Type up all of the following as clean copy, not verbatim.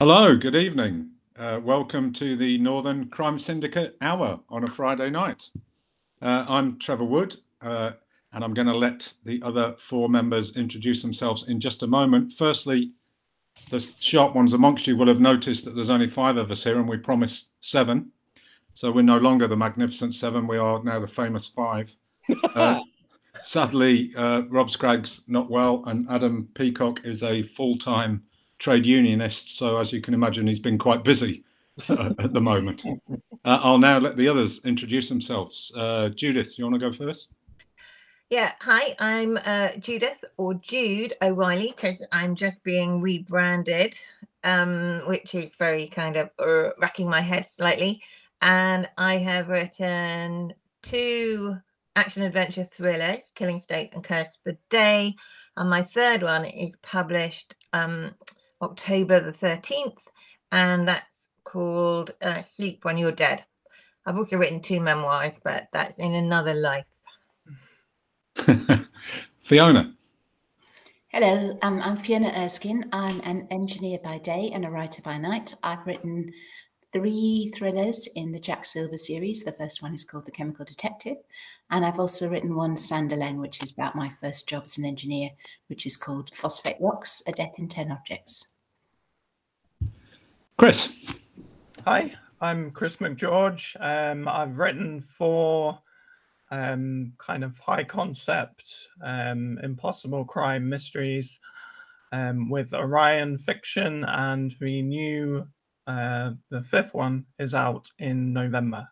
Hello, good evening. Welcome to the Northern Crime Syndicate Hour on a Friday night. I'm Trevor Wood, and I'm going to let the other four members introduce themselves in just a moment. Firstly, the sharp ones amongst you will have noticed that there's only five of us here, and we promised seven. So we're no longer the Magnificent Seven, we are now the famous five. Sadly, Rob Scragg's not well, and Adam Peacock is a full-time trade unionist, so as you can imagine, he's been quite busy at the moment. I'll now let the others introduce themselves. Judith, you want to go first? Yeah, hi, I'm Judith, or Jude O'Reilly, because I'm just being rebranded, which is very kind of racking my head slightly. And I have written two action-adventure thrillers, Killing State and Curse the Day. And my third one is published October the 13th, and that's called Sleep When You're Dead. I've also written two memoirs, but that's in another life. Fiona. Hello, I'm Fiona Erskine. I'm an engineer by day and a writer by night. I've written three thrillers in the Jack Silver series. The first one is called The Chemical Detective. And I've also written one standalone, which is about my first job as an engineer, which is called Phosphate Rocks, A Death in 10 Objects. Chris. Hi, I'm Chris McGeorge. I've written four kind of high concept, impossible crime mysteries with Orion Fiction, and the fifth one is out in November.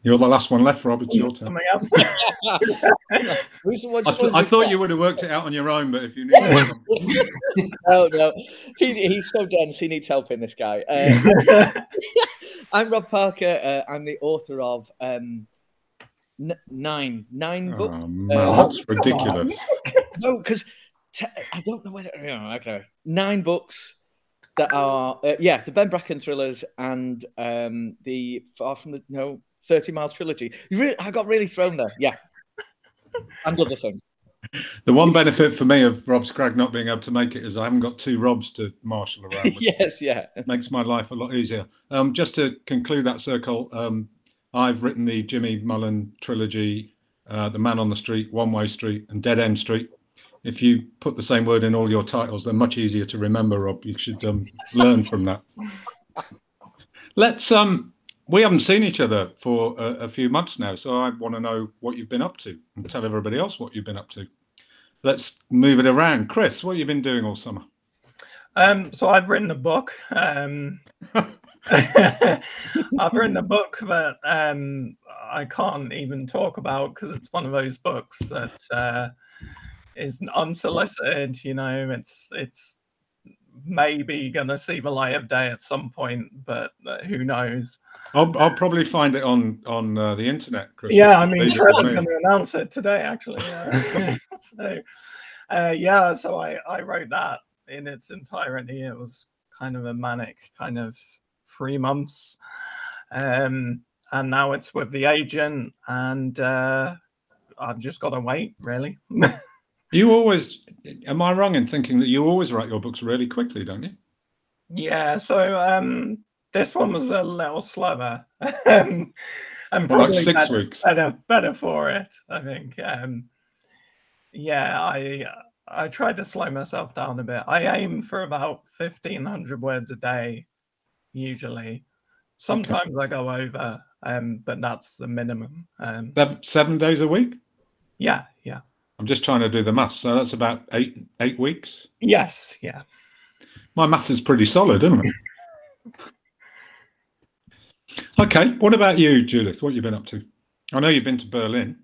You're the last one left, Rob. It's your turn. Something else. I thought you would have worked it out on your own, but if you need Oh no, he's so dense. He needs help in this guy. I'm Rob Parker. I'm the author of nine books. Oh, man, that's ridiculous. No, because I don't know whether. Okay, 9 books that are the Ben Bracken thrillers and the Far From the 30 Miles trilogy. I got really thrown there. Yeah, and other things. The one benefit for me of Rob Scragg not being able to make it is I haven't got two Robs to marshal around with. Yes, yeah. It makes my life a lot easier. Just to conclude that circle, I've written the Jimmy Mullen trilogy, The Man on the Street, One Way Street, and Dead End Street. If you put the same word in all your titles, they're much easier to remember, Rob. You should learn from that. We haven't seen each other for a few months now, so I want to know what you've been up to and tell everybody else what you've been up to. Let's move it around. Chris, what have you been doing all summer? So I've written a book. I've written a book that I can't even talk about because it's one of those books that is unsolicited. It's maybe gonna see the light of day at some point, but who knows? I'll probably find it on the internet, Chris. Yeah, I mean, Trevor's going to announce it today, actually. So I wrote that in its entirety. It was kind of a manic kind of 3 months, and now it's with the agent, and I've just got to wait, really. You always, am I wrong in thinking that you always write your books really quickly, don't you? Yeah, so this one was a little slower, and probably like 6 weeks. Better for it, I think. I tried to slow myself down a bit. I aim for about 1,500 words a day, usually. Sometimes I go over, but that's the minimum. 7 days a week? Yeah. I'm just trying to do the maths. So that's about eight weeks? Yes, yeah. My maths is pretty solid, isn't it? Okay, what about you, Judith? What have you been up to? I know you've been to Berlin.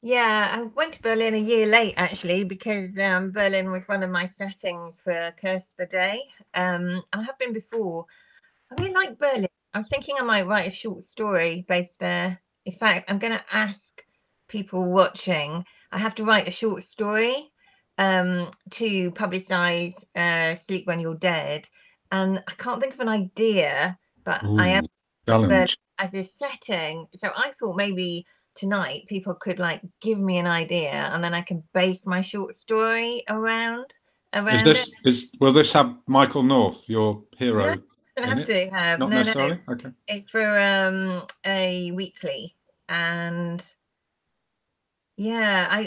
Yeah, I went to Berlin a year late, actually, because Berlin was one of my settings for Curse the Day. I have been before. I really like Berlin. I was thinking I might write a short story based there. In fact, I'm going to ask people watching. I have to write a short story to publicize Sleep When You're Dead. And I can't think of an idea, but I am challenge as a setting. So I thought maybe tonight people could like give me an idea and then I can base my short story around around it. Will this have Michael North, your hero? No, don't have to have. Not no, necessarily. No. Okay. It's for a weekly, and yeah,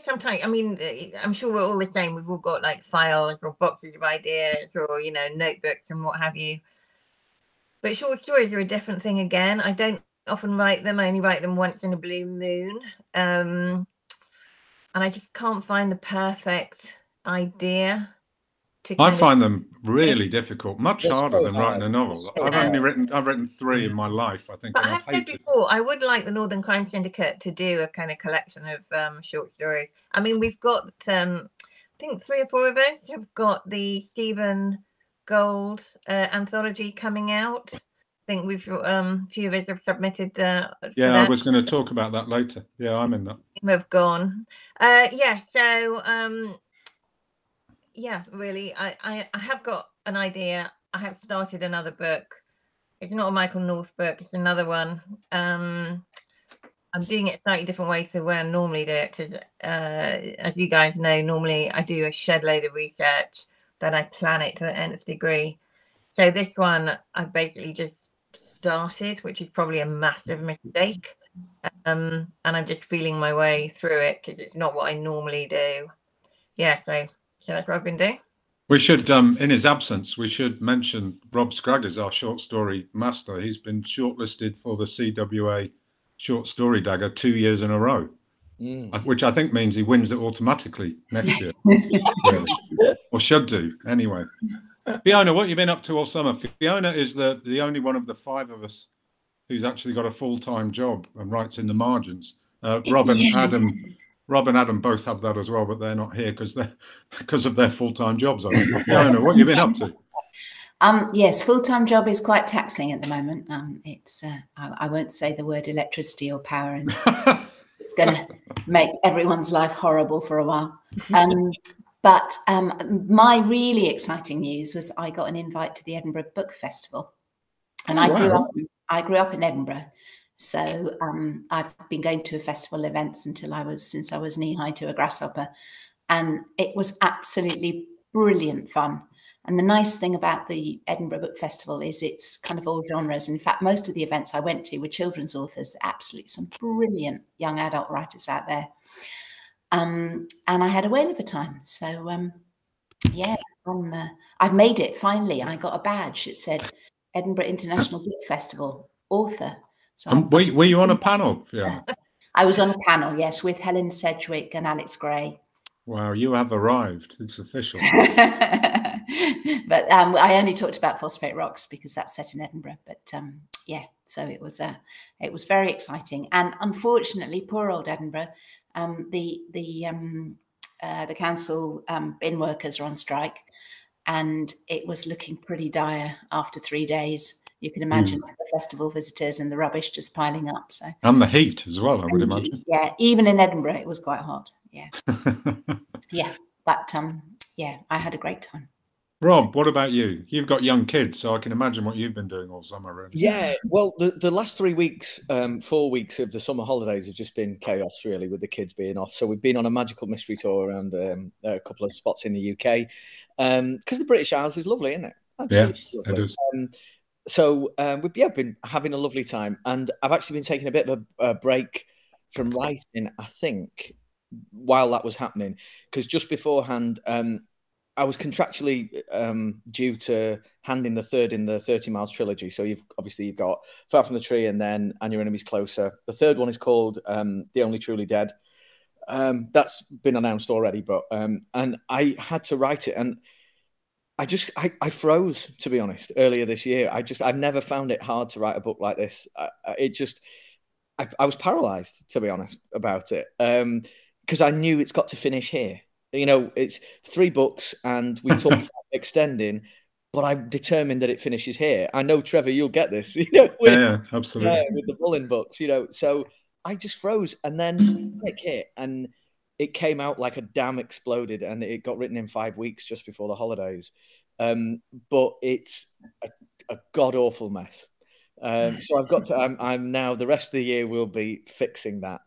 sometimes, I mean, I'm sure we're all the same. We've all got like files or boxes of ideas or, notebooks and what have you. But short stories are a different thing again. I don't often write them. I only write them once in a blue moon. And I just can't find the perfect idea. I find them really difficult, much harder than writing a novel. I've written 3 in my life, I think. But I have said before, I would like the Northern Crime Syndicate to do a kind of collection of short stories. I mean, we've got, I think 3 or 4 of us have got the Stephen Gold anthology coming out. I think we've few of us have submitted. Yeah, I was going to talk about that later. Yeah, I'm in that. Have gone. Yeah, so yeah, really, I have got an idea. I have started another book. It's not a Michael North book. It's another one. I'm doing it a slightly different way to where I normally do it, because as you guys know, normally I do a shed load of research, then I plan it to the nth degree. So this one I've basically just started, which is probably a massive mistake. And I'm just feeling my way through it because it's not what I normally do. Yeah, so that's what I've been doing. We should, in his absence, we should mention Rob Scraggs, our short story master. He's been shortlisted for the CWA Short Story Dagger 2 years in a row, which I think means he wins it automatically next year, really. Or should do, anyway. Fiona, what have you been up to all summer? Fiona is the only one of the 5 of us who's actually got a full-time job and writes in the margins. Rob and Adam both have that as well, but they're not here because of their full-time jobs. I think. Fiona, what have you been up to? Yes, full-time job is quite taxing at the moment. It's I won't say the word electricity or power, and it's going to make everyone's life horrible for a while. But my really exciting news was I got an invite to the Edinburgh Book Festival, and I grew up in Edinburgh. So I've been going to festival events since I was knee-high to a grasshopper, and it was absolutely brilliant fun. And the nice thing about the Edinburgh Book Festival is it's kind of all genres. In fact, most of the events I went to were children's authors, absolutely some brilliant young adult writers out there. And I had a whale of a time. So yeah, I've made it finally. I got a badge. It said Edinburgh International Book Festival author. So were you on a panel? Yeah, I was on a panel, yes, with Helen Sedgwick and Alex Gray. Wow, you have arrived. It's official. But I only talked about Phosphate Rocks because that's set in Edinburgh. But yeah, so it was very exciting. And unfortunately, poor old Edinburgh, the council bin workers are on strike, and it was looking pretty dire after 3 days. You can imagine the festival visitors and the rubbish just piling up. So, and the heat as well, I would imagine. Yeah, even in Edinburgh, it was quite hot. Yeah, yeah, but yeah, I had a great time. Rob, what about you? You've got young kids, so I can imagine what you've been doing all summer. Really. Yeah, well, the last 3 weeks, 4 weeks of the summer holidays have just been chaos, really, with the kids being off. So we've been on a magical mystery tour around a couple of spots in the UK, because the British Isles is lovely, isn't it? Absolutely lovely. It is. So we've been having a lovely time, and I've actually been taking a bit of a break from writing, I think, while that was happening, because just beforehand, I was contractually due to hand in the 3rd in the 30 Miles trilogy. So you've got Far From the Tree and then And Your Enemy's Closer. The 3rd one is called The Only Truly Dead. That's been announced already, but and I had to write it, and I froze, to be honest, earlier this year. I've never found it hard to write a book like this. I was paralyzed, to be honest, about it, because I knew it's got to finish here. You know, it's 3 books, and we talked about extending, but I'm determined that it finishes here. I know, Trevor, you'll get this. You know, yeah, absolutely. With the Bullen books, you know, so I just froze, and then it hit, and it came out like a dam exploded, and it got written in 5 weeks just before the holidays. But it's a god-awful mess. So I've got to. I'm now. The rest of the year will be fixing that.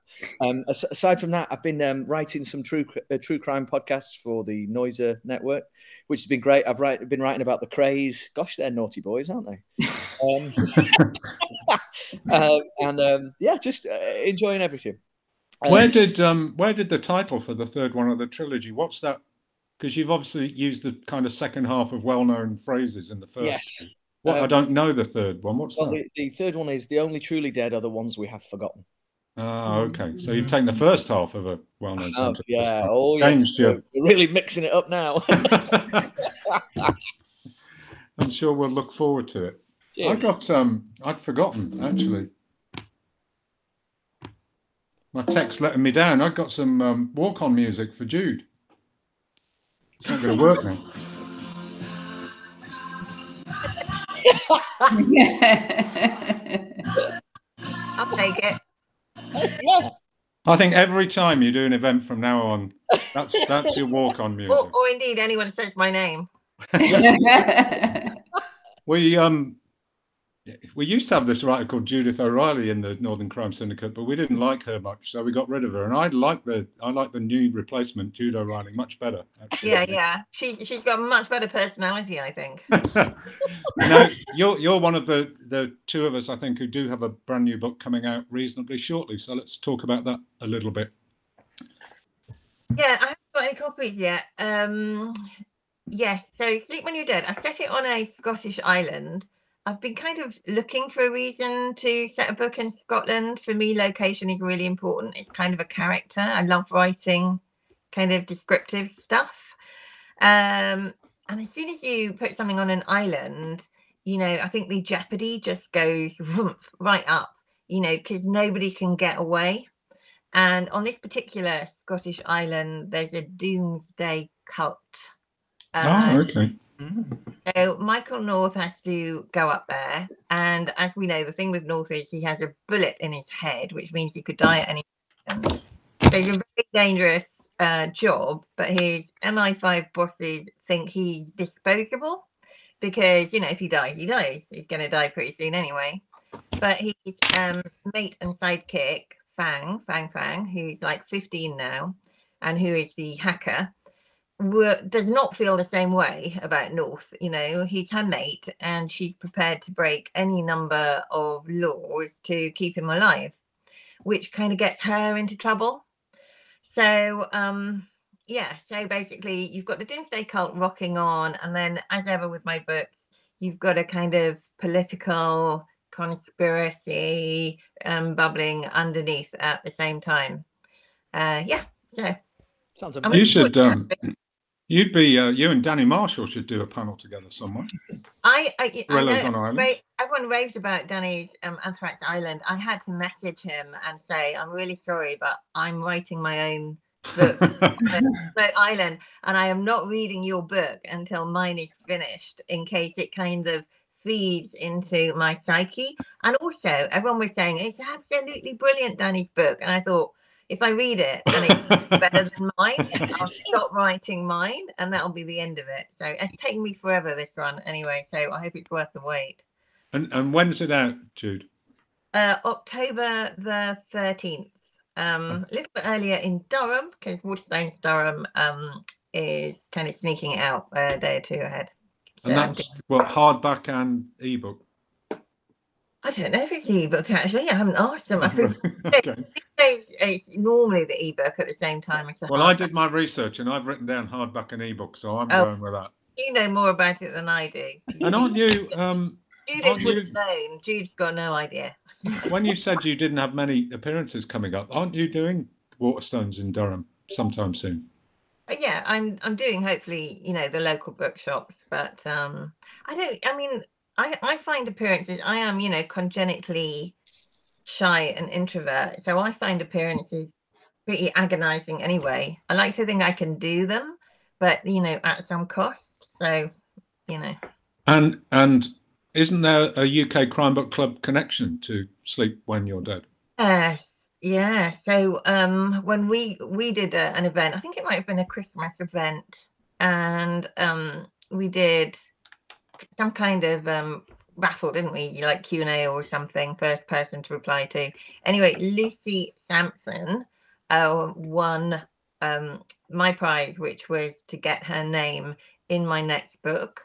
Aside from that, I've been writing some true crime podcasts for the Noiser network, which has been great. I've been writing about the Craze. Gosh, they're naughty boys, aren't they? Yeah, just enjoying everything. Where did the title for the third one of the trilogy? What's that? Because you've obviously used the kind of second half of well-known phrases in the first. Yes. What I don't know the third one. What's that? The third one is the only truly dead are the ones we have forgotten. Oh, okay. So you've taken the first half of a well-known sentence. Yeah. Oh, yes. We're really mixing it up now. I'm sure we'll look forward to it. Cheers. I'd forgotten actually. My text letting me down. I got some walk-on music for Jude. It's not going to work now. I'll take it. Yeah. I think every time you do an event from now on, that's your walk-on music. Or indeed anyone says my name. We used to have this writer called Judith O'Reilly in the Northern Crime Syndicate, but we didn't like her much, so we got rid of her. And I like the new replacement, Jude O'Reilly, much better. Actually. Yeah. She's got a much better personality, I think. Now, you're one of the two of us, I think, who do have a brand new book coming out reasonably shortly. So let's talk about that a little bit. Yeah, I haven't got any copies yet. Yes, so Sleep When You're Dead. I set it on a Scottish island. I've been kind of looking for a reason to set a book in Scotland. For me, location is really important. It's kind of a character. I love writing kind of descriptive stuff. And as soon as you put something on an island, I think the jeopardy just goes right up, because nobody can get away. And on this particular Scottish island, there's a doomsday cult. Okay. So Michael North has to go up there, and as we know, the thing with North is he has a bullet in his head, which means he could die at any time. So it's a very dangerous job, but his MI5 bosses think he's disposable because, if he dies, he dies. He's going to die pretty soon anyway. But his mate and sidekick, Fang, who's like 15 now, and who is the hacker, does not feel the same way about North. He's her mate and she's prepared to break any number of laws to keep him alive, which kind of gets her into trouble. So so basically you've got the doomsday cult rocking on, and then, as ever with my books, you've got a kind of political conspiracy bubbling underneath at the same time. So sounds amazing. You should you and Danny Marshall should do a panel together somewhere. I know, on Island. Everyone raved about Danny's Anthrax Island. I had to message him and say, I'm really sorry, but I'm writing my own book about Island, and I am not reading your book until mine is finished, in case it kind of feeds into my psyche. And also, everyone was saying, it's absolutely brilliant, Danny's book. And I thought, if I read it and it's better than mine, I'll stop writing mine, and that'll be the end of it. So it's taken me forever, this one, anyway. So I hope it's worth the wait. And when's it out, Jude? October the 13th. A little bit earlier in Durham, because Waterstones Durham is kind of sneaking it out a day or two ahead. So and that's hardback and ebook. I don't know if it's the ebook, actually. I haven't asked them. I think Okay. it's normally the ebook at the same time as the Well, I did my research and I've written down hardback and ebook, so I'm going with that. You know more about it than I do. And aren't you? Judith would have known. Jude's got no idea. When you said you didn't have many appearances coming up, aren't you doing Waterstones in Durham sometime soon? Yeah, I'm doing, hopefully, the local bookshops, but I find appearances, I am, congenitally shy and introvert. So I find appearances pretty agonizing anyway. I like to think I can do them, but, at some cost. So, And isn't there a UK Crime Book Club connection to Sleep When You're Dead? Yes. Yeah. So when we did an event, I think it might have been a Christmas event, and we did some kind of raffle, didn't we? Like Q&A or something, first person to reply to. Anyway, Lucy Sampson won my prize, which was to get her name in my next book.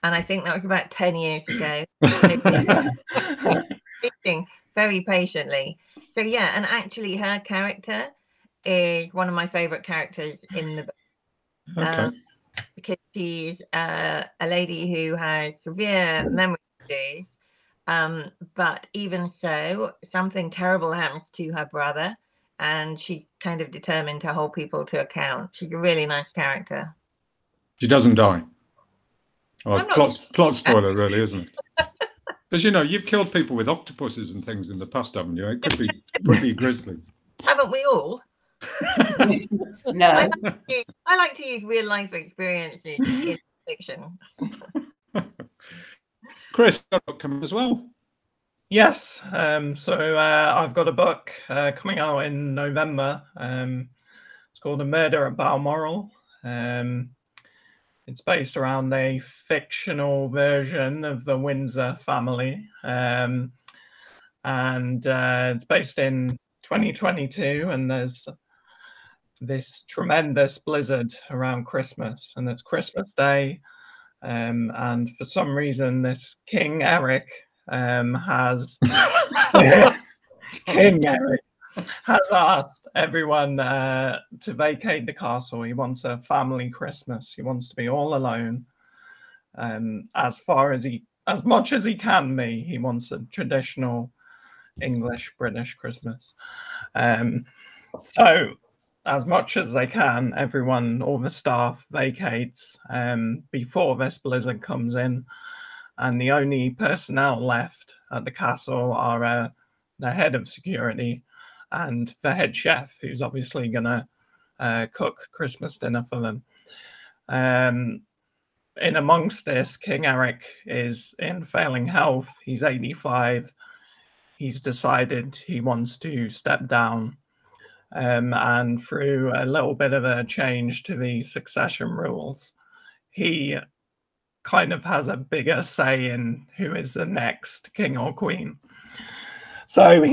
And I think that was about 10 years ago. Waiting very patiently. So yeah, and actually her character is one of my favorite characters in the book. Okay. Because she's a lady who has severe memory issues. But even so, something terrible happens to her brother, and she's kind of determined to hold people to account. She's a really nice character. She doesn't die. Oh, plot spoiler, really, isn't it? Because you've killed people with octopuses and things in the past, haven't you? It could be pretty grisly. Haven't we all? No. I like to use real life experiences in fiction. Chris, got a book coming as well. Yes. So I've got a book coming out in November. It's called A Murder at Balmoral. It's based around a fictional version of the Windsor family. And it's based in 2022, and there's this tremendous blizzard around Christmas, and it's Christmas Day. And for some reason, this King Eric has asked everyone to vacate the castle. He wants a family Christmas. He wants to be all alone. As much as he can be, he wants a traditional English British Christmas. So as much as they can, everyone, all the staff vacates before this blizzard comes in. And the only personnel left at the castle are the head of security and the head chef, who's obviously going to cook Christmas dinner for them. In amongst this, King Eric is in failing health. He's 85. He's decided he wants to step down. And through a little bit of a change to the succession rules, he kind of has a bigger say in who is the next king or queen. So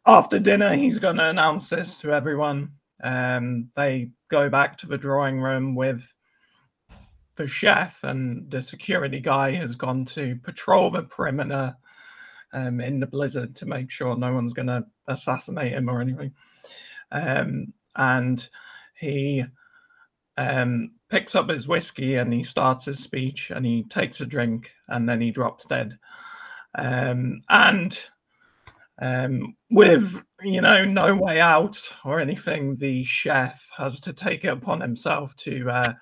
after dinner, he's going to announce this to everyone. They go back to the drawing room with the chef, and the security guy has gone to patrol the perimeter in the blizzard to make sure no one's going to assassinate him or anything. And he picks up his whiskey and he starts his speech, and he takes a drink, and then he drops dead. With no way out or anything, the chef has to take it upon himself to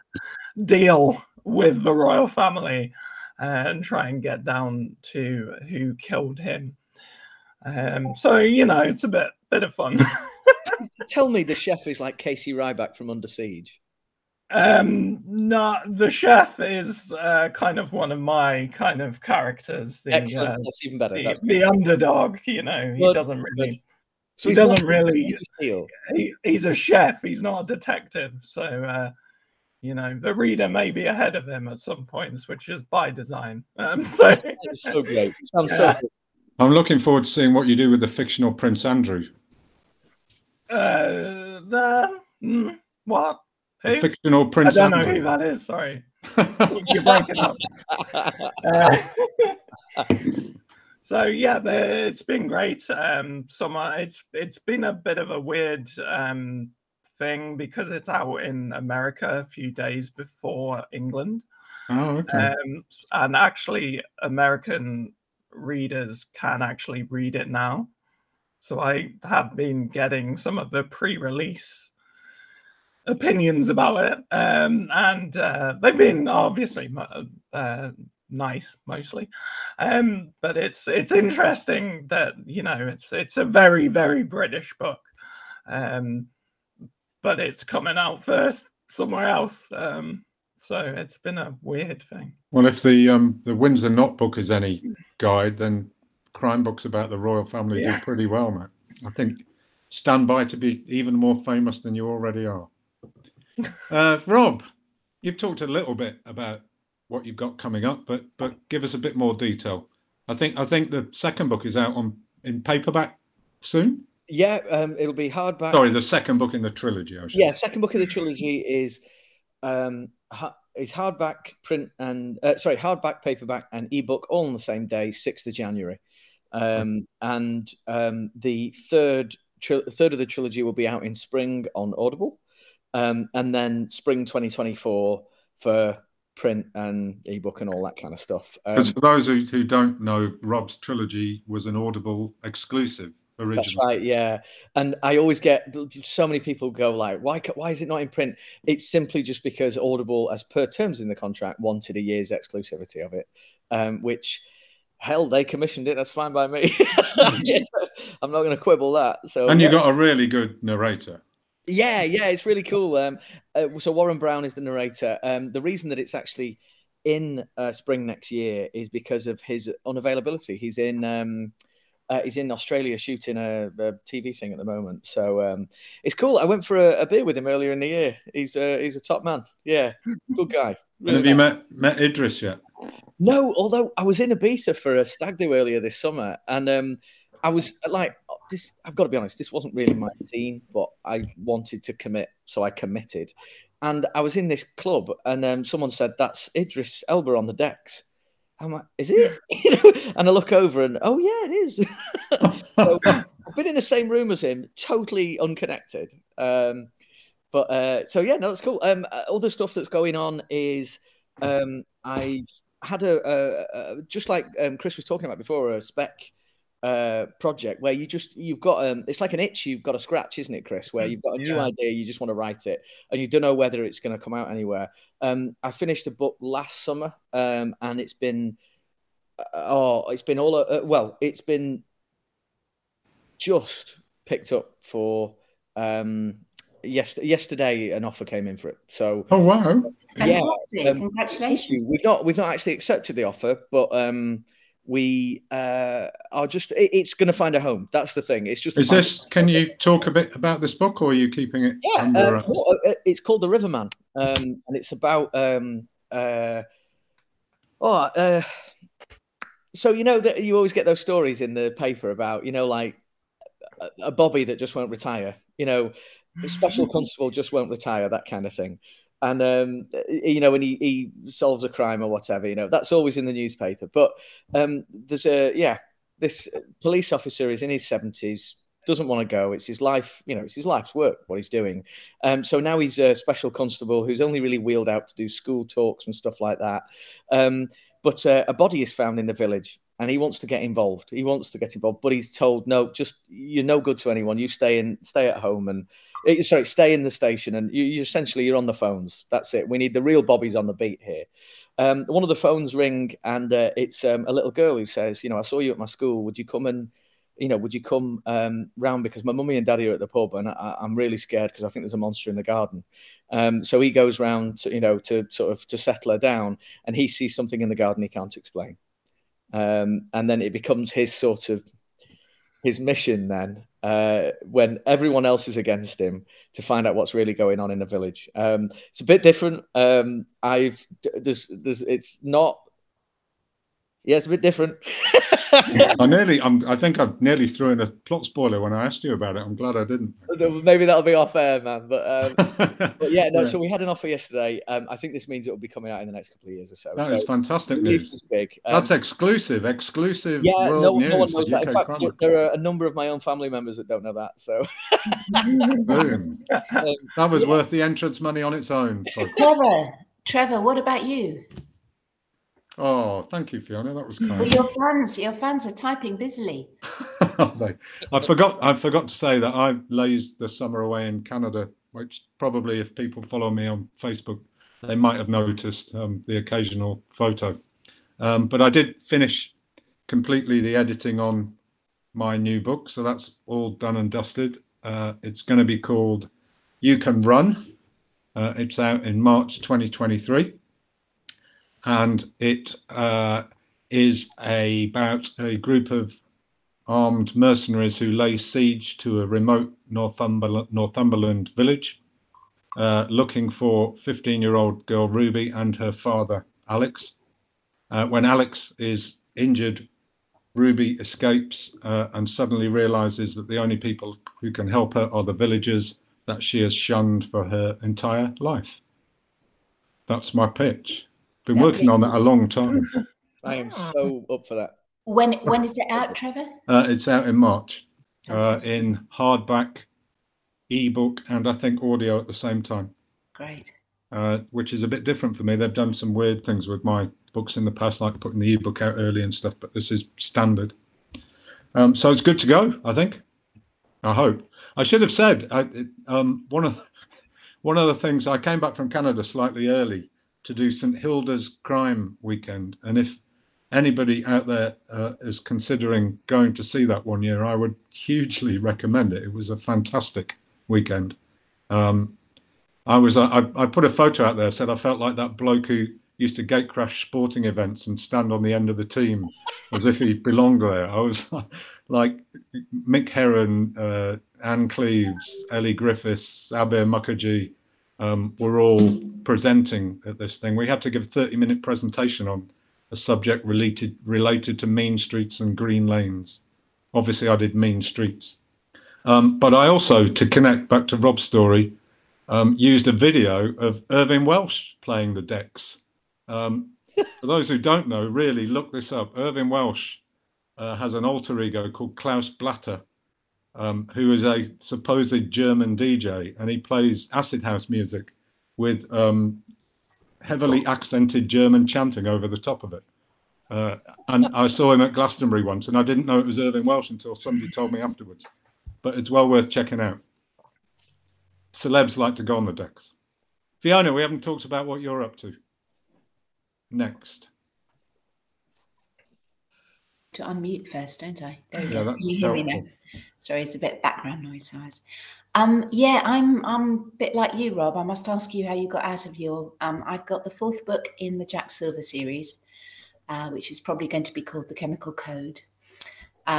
deal with the royal family and try and get down to who killed him. So it's a bit of fun. Tell me the chef is like Casey Ryback from Under Siege. No, the chef is kind of one of my kind of characters. Excellent, that's even better. The underdog, he doesn't really. So he doesn't really. He's a chef. He's not a detective. So the reader may be ahead of him at some points, which is by design. So it's so great. It sounds so good. I'm looking forward to seeing what you do with the fictional Prince Andrew. What? Who? The fictional Prince I don't Andrew. know who that is. Sorry, you're breaking up. So yeah, it's been great. It's been a bit of a weird thing because it's out in America a few days before England. Oh, okay. And actually, American readers can actually read it now. So I have been getting some of the pre-release opinions about it, and they've been obviously nice mostly, but it's interesting that it's a very, very British book, but it's coming out first somewhere else, so it's been a weird thing. Well, if the Windsor Knot book is any guide, then crime books about the royal family do pretty well, Matt. I think stand by to be even more famous than you already are. Rob, you've talked a little bit about what you've got coming up, but give us a bit more detail. I think the second book is out in paperback soon. Yeah, it'll be hardback. Sorry, the second book in the trilogy. Yeah, second book of the trilogy is hardback, print, and hardback, paperback, and ebook all on the same day, 6th of January. And the third of the trilogy will be out in spring on Audible, and then spring 2024 for print and ebook and all that kind of stuff. Because for those who don't know, Rob's trilogy was an Audible exclusive originally. That's right, yeah. And I always get so many people go like, why is it not in print? It's simply just because Audible, as per terms in the contract, wanted a year's exclusivity of it, which, hell, they commissioned it. That's fine by me. Yeah, I'm not going to quibble that. So, and you got a really good narrator. Yeah, it's really cool. So Warren Brown is the narrator. The reason that it's actually in spring next year is because of his unavailability. He's in Australia shooting a TV thing at the moment. So it's cool. I went for a beer with him earlier in the year. He's a top man. Yeah, good guy. Really and have you met Idris yet? No, although I was in Ibiza for a stag do earlier this summer, and I was like, this. I've got to be honest, this wasn't really my scene, but I wanted to commit, so I committed. And I was in this club, and someone said, "That's Idris Elba on the decks." I'm like, "Is it?" And I look over, and oh yeah, it is. So, I've been in the same room as him, totally unconnected. So yeah, no, that's cool. Other stuff that's going on is I've had just like Chris was talking about before, a spec project where you've got it's like an itch you've got to scratch, isn't it, Chris? Where you've got a new idea, you just want to write it, and you don't know whether it's going to come out anywhere. I finished a book last summer, and it's been it's been just picked up for yesterday. An offer came in for it. So oh wow, fantastic! Congratulations. We've not actually accepted the offer, but we are just, it's going to find a home. That's the thing. It's just. Can you talk a bit about this book, or are you keeping it? Yeah, it's called The Riverman, and it's about so that you always get those stories in the paper about like a Bobby that just won't retire, a special constable just won't retire, that kind of thing. And when he solves a crime or whatever, that's always in the newspaper. But there's this police officer is in his 70s, doesn't want to go. It's his life, it's his life's work, what he's doing. So now he's a special constable who's only really wheeled out to do school talks and stuff like that. But a body is found in the village, and he wants to get involved. But he's told, no, just you're no good to anyone. You stay at home and stay in the station, and you're on the phones. That's it. We need the real Bobbies on the beat here. One of the phones ring, and it's a little girl who says, I saw you at my school. Would you come round, because my mummy and daddy are at the pub, and I'm really scared because I think there's a monster in the garden. So he goes round to settle her down, and he sees something in the garden he can't explain. And then it becomes his mission then, when everyone else is against him, to find out what's really going on in the village. It's a bit different. It's a bit different. I think I nearly threw in a plot spoiler when I asked you about it. I'm glad I didn't. Maybe that'll be off air, man. But yeah, no. Yeah. So we had an offer yesterday. I think this means it will be coming out in the next couple of years or so. That is fantastic news. Is big. That's exclusive. Yeah, no one knows that. In fact, there are a number of my own family members that don't know that. So boom. That was worth the entrance money on its own. Trevor, what about you? Oh, thank you, Fiona. That was kind. Well, your fans are typing busily. I forgot to say that I lazed the summer away in Canada, which probably, if people follow me on Facebook, they might have noticed the occasional photo. But I did finish completely the editing on my new book, so that's all done and dusted. It's going to be called You Can Run. It's out in March 2023. And it is about a group of armed mercenaries who lay siege to a remote Northumberland village, looking for 15-year-old girl Ruby and her father, Alex. When Alex is injured Ruby escapes and suddenly realizes that the only people who can help her are the villagers that she has shunned for her entire life. That's my pitch. Been working on that a long time. I am so up for that. When is it out, Trevor? It's out in March, Fantastic. in hardback, ebook, and I think audio at the same time. Great. Which is a bit different for me. They've done some weird things with my books in the past, like putting the ebook out early and stuff, but this is standard. So it's good to go, I think. I hope. I should have said, one of the things, I came back from Canada slightly early to do St. Hilda's Crime Weekend. And if anybody out there is considering going to see that one year, I would hugely recommend it. It was a fantastic weekend. I put a photo out there, said I felt like that bloke who used to gate crash sporting events and stand on the end of the team as if he belonged there. I was like Mick Heron, Anne Cleves, Ellie Griffiths, Abir Mukherjee were all presenting at this thing. We had to give a 30-minute presentation on a subject related to mean streets and green lanes. Obviously, I did mean streets. But I also, to connect back to Rob's story, used a video of Irving Welsh playing the decks. For those who don't know, really look this up. Irving Welsh has an alter ego called Klaus Blatter, who is a supposed German DJ, and he plays acid house music with heavily accented German chanting over the top of it. And I saw him at Glastonbury once, and I didn't know it was Irving Welsh until somebody told me afterwards. But it's well worth checking out. Celebs like to go on the decks. Fiona, we haven't talked about what you're up to. Next. To unmute first, don't I? There we Yeah, go. that's Can you hear me now? helpful. Sorry, it's a bit background noise. Yeah, I'm a bit like you, Rob. I must ask you how you got out of your. I've got the 4th book in the Jack Silver series, which is probably going to be called The Chemical Code,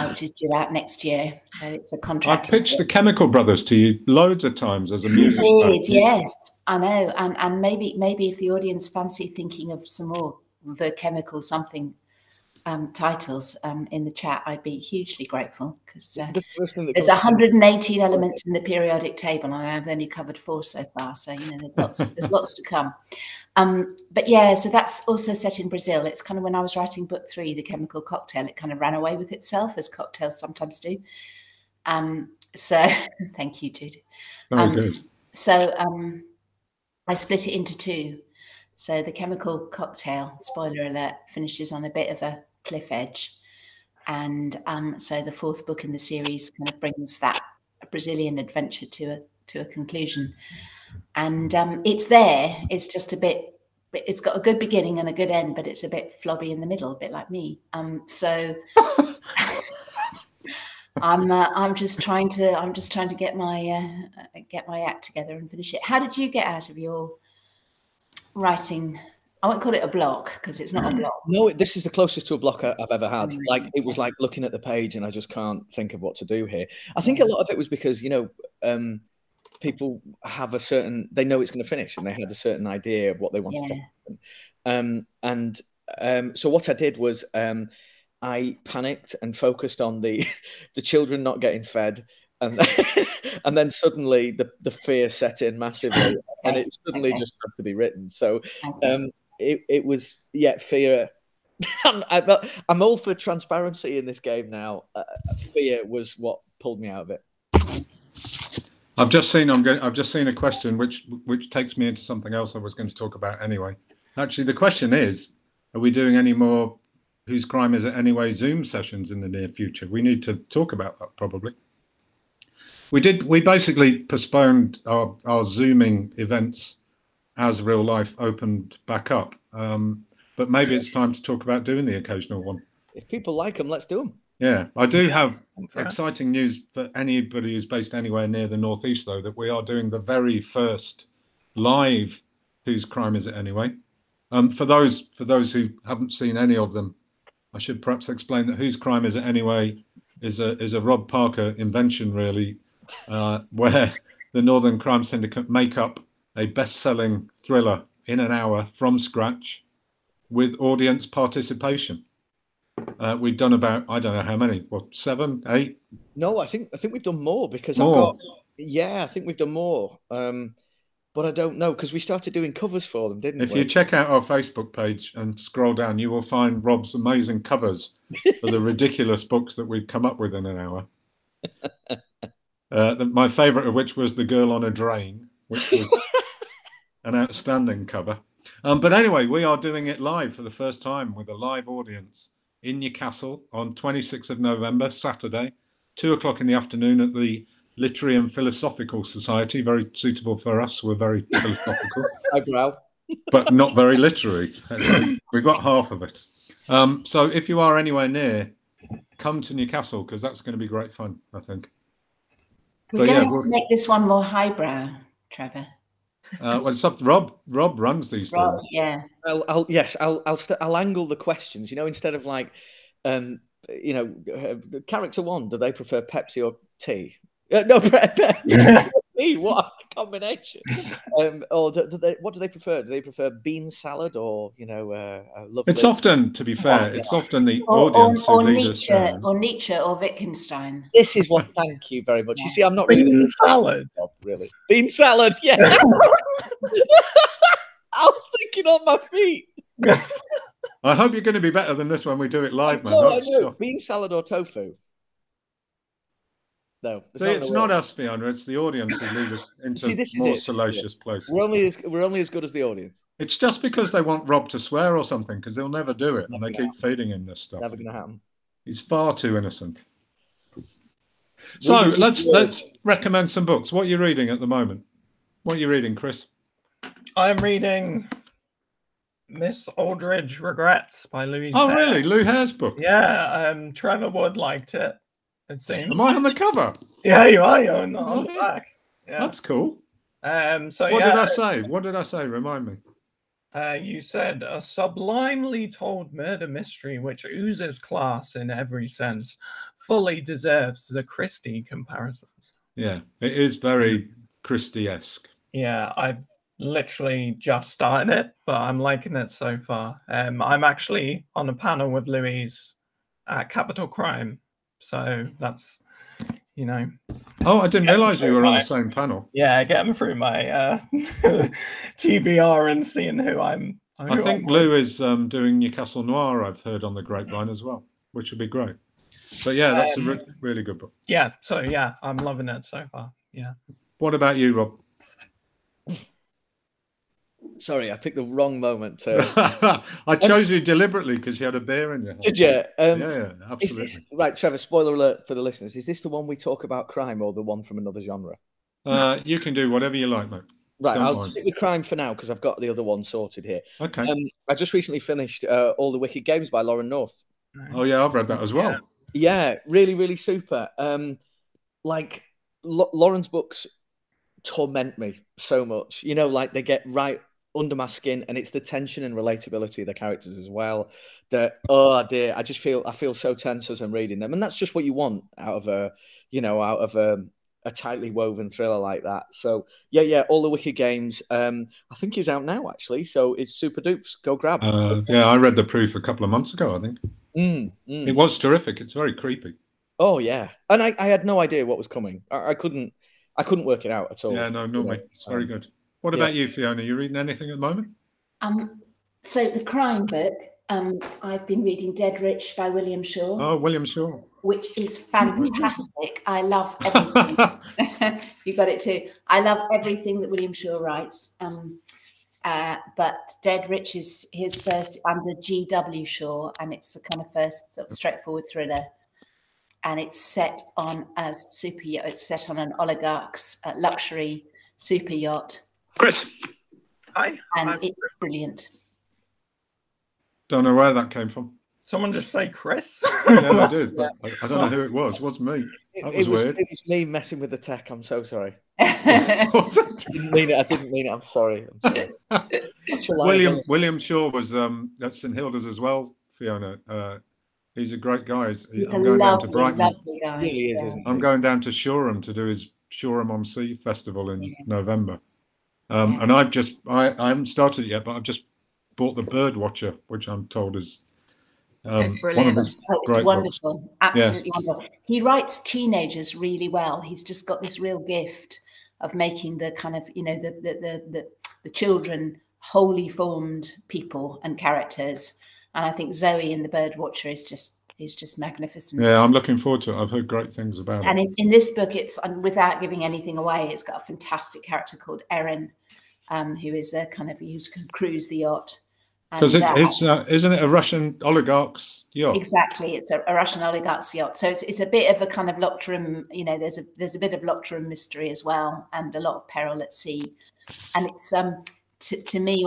which is due out next year. So it's a I contract. pitched the Chemical Brothers to you loads of times as a music band. Yes, I know. And maybe if the audience fancy thinking of some more The Chemical something titles in the chat, I'd be hugely grateful, because there's 118 elements in the periodic table, and I've only covered 4 so far. So there's lots to come. But yeah, so that's also set in Brazil. It's kind of when I was writing book 3, The Chemical Cocktail, it kind of ran away with itself, as cocktails sometimes do. So thank you, Jude. Very good. So I split it into 2. So The Chemical Cocktail, spoiler alert, finishes on a bit of a cliff edge. And so the 4th book in the series kind of brings that Brazilian adventure to a conclusion. And it's there. It's just a bit, it's got a good beginning and a good end, but it's a bit flobby in the middle, a bit like me. So I'm just trying to get my act together and finish it. How did you get out of your writing? I won't call it a block, because it's not a block. No, this is the closest to a block I've ever had. Like, it was like looking at the page and I just can't think of what to do here. I think a lot of it was because, people have they know it's going to finish, and they had a certain idea of what they wanted to happen. So what I did was I panicked and focused on the children not getting fed. And and then suddenly the fear set in massively, and it suddenly just had to be written. So it was fear. I'm all for transparency in this game now. Fear was what pulled me out of it. I've just seen a question which takes me into something else I was going to talk about anyway. Actually, the question is, are we doing any more Whose Crime Is It Anyway Zoom sessions in the near future? We need to talk about that probably. We basically postponed our Zooming events as real life opened back up. But maybe it's time to talk about doing the occasional one. If people like them, let's do them. Yeah, I do have exciting news for anybody who's based anywhere near the Northeast, though, that we are doing the very first live Whose Crime Is It Anyway? For those who haven't seen any of them, I should perhaps explain that Whose Crime Is It Anyway is a Rob Parker invention, really, where the Northern Crime Syndicate make up a best-selling thriller in an hour from scratch with audience participation. We've done about, I don't know how many, what, 7, 8? No, I think we've done more because More? I think we've done more. But I don't know because we started doing covers for them, didn't we? If you check out our Facebook page and scroll down, you will find Rob's amazing covers for the ridiculous books that we've come up with in an hour. My favourite of which was The Girl on a Drain, which was an outstanding cover. But anyway, we are doing it live for the first time with a live audience in Newcastle on 26th of November, Saturday, 2 o'clock in the afternoon at the Literary and Philosophical Society. Very suitable for us. We're very philosophical. But not very literary. We've got half of it. So if you are anywhere near, come to Newcastle because that's going to be great fun, I think. We're going to have to make this one more highbrow, Trevor. Well, it's up. Rob runs these things. Yeah. I'll angle the questions. You know, instead of like, character 1, do they prefer Pepsi or tea? No, tea. What a combination! Or what do they prefer? Do they prefer bean salad or lovely? It's often, to be fair, it's often the audience who lead us down. Or Nietzsche or Wittgenstein. This is what. Thank you very much. You see, I'm not really bean salad. Really, bean salad. Yeah. I was thinking on my feet. I hope you're going to be better than this when we do it live, man. No, I know. Bean salad or tofu? No, it's not us, Fiona. It's the audience who lead us into more salacious places. We're only as good as the audience. It's just because they want Rob to swear or something, because they'll never do it, and they keep feeding him this stuff. Never going to happen. He's far too innocent. So let's recommend some books. What are you reading at the moment? What are you reading, Chris? I'm reading Miss Aldridge Regrets by Louise. Oh, Hare. really? Lou Hare's book? Yeah. Trevor Wood liked it. It seems. Am I on the cover? Yeah, you are. You're on the back. Yeah. That's cool. So what did I say? What did I say? Remind me. You said a sublimely told murder mystery which oozes class in every sense fully deserves the Christie comparisons. Yeah, it is very Christie-esque. Yeah, I've literally just started it, but I'm liking it so far. I'm actually on a panel with Louise at Capital Crime. So that's, Oh, I didn't realise you were on the same panel. Yeah, getting through my TBR and seeing who I'm. I think Lou is doing Newcastle Noir, I've heard on the grapevine as well, which would be great. So yeah, that's a really good book. Yeah, so yeah, I'm loving it so far. Yeah. What about you, Rob? Sorry, I picked the wrong moment. I chose you deliberately because you had a beer in your hand. Did you? Yeah, absolutely. Right, Trevor, spoiler alert for the listeners. Is this the one we talk about crime or the one from another genre? You can do whatever you like, mate. Right, I'll stick with crime for now because I've got the other one sorted here. Okay. I just recently finished All the Wicked Games by Lauren North. Oh, yeah, I've read that as well. Yeah, really, really super. Lauren's books torment me so much. Like they get right under my skin, and it's the tension and relatability of the characters as well that, oh dear, I feel so tense as I'm reading them, and that's just what you want out of a tightly woven thriller like that. So yeah, All the Wicked Games I think is out now actually, so it's super dupes. Go grab. Yeah, I read the proof a couple of months ago, I think. It was terrific. It's very creepy. Oh yeah, and I had no idea what was coming. I couldn't work it out at all. Yeah, no, me. It's very good. What about you, Fiona? You reading anything at the moment? So the crime book, I've been reading Dead Rich by William Shaw. Oh, William Shaw. Which is fantastic. I love everything. You got it too. I love everything that William Shaw writes. But Dead Rich is his first under G.W. Shaw, and it's the kind of first sort of straightforward thriller. And it's set on a super yacht. It's set on an oligarch's luxury super yacht. Chris. Hi. And it's brilliant. Don't know where that came from. Someone just say Chris? Yeah, I did. But I don't know who it was. It was me. That was weird. It was me messing with the tech. I'm so sorry. Was it? I didn't mean it. I'm sorry. William Shaw was at St Hilda's as well, Fiona. He's a great guy. I'm going down to Brighton. Lovely guy. Really is, isn't he? I'm going down to Shoreham to do his Shoreham on Sea festival in November. And I haven't started it yet, but I've just bought the Bird Watcher, which I'm told is It's One of brilliant. his Oh, it's great wonderful. books. Absolutely wonderful. He writes teenagers really well. He's just got this real gift of making the kind of, you know, the children wholly formed people and characters. And I think Zoe in The Birdwatcher is just magnificent. Yeah, I'm looking forward to it. I've heard great things about And it. in this book, it's, without giving anything away, it's got a fantastic character called Erin, who is a kind of, who can cruise the yacht. Because it's isn't it a Russian oligarch's yacht? Exactly, it's a Russian oligarch's yacht. So it's a bit of a kind of Locked-Room, you know, there's a bit of Locked-Room mystery as well, and a lot of peril at sea. And it's to me